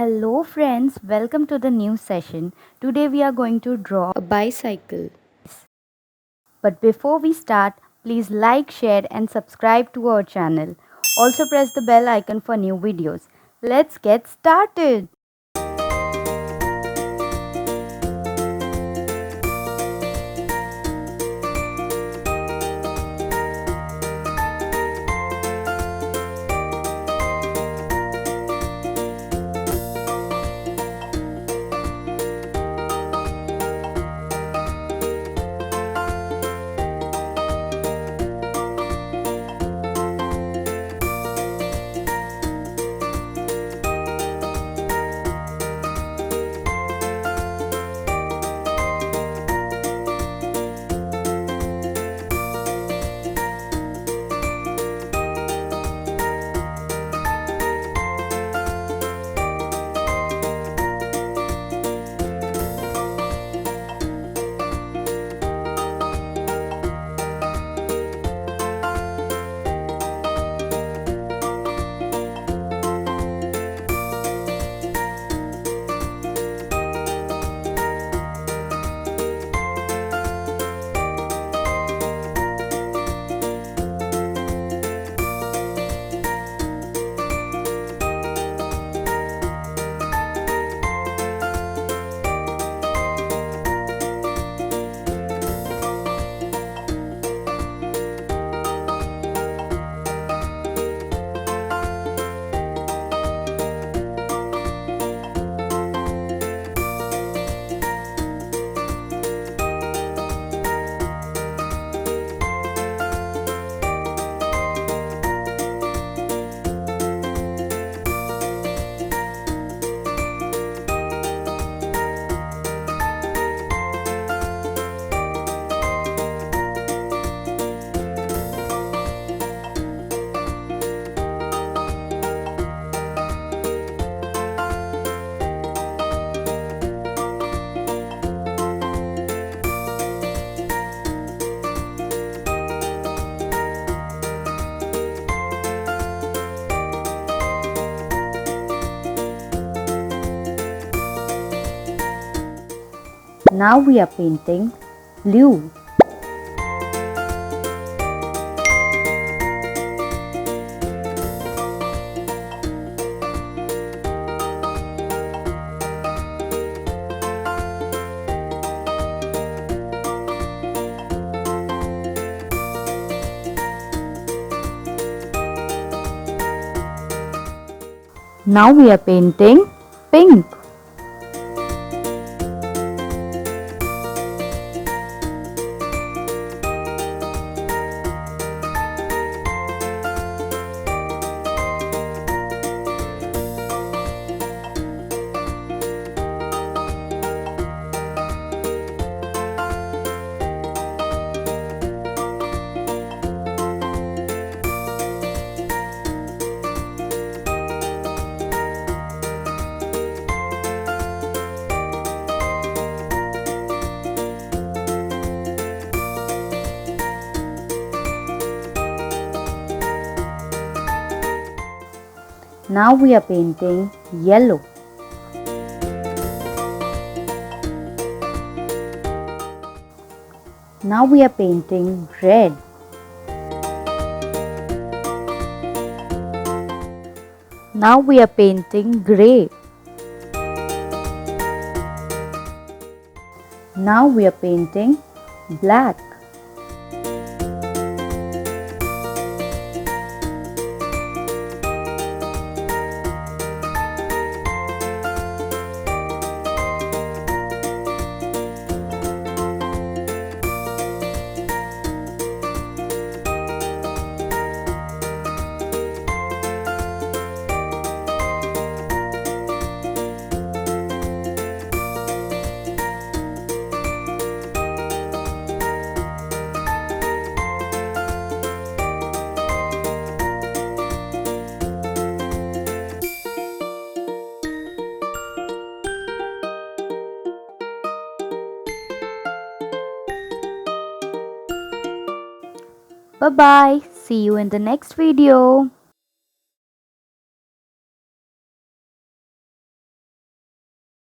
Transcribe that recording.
Hello friends, welcome to the new session. Today we are going to draw a bicycle. But before we start, please like, share and subscribe to our channel. Also press the bell icon for new videos. Let's get started. Now we are painting blue. Now we are painting pink. Now we are painting yellow. Now we are painting red. Now we are painting grey. Now we are painting black. Bye bye. See you in the next video.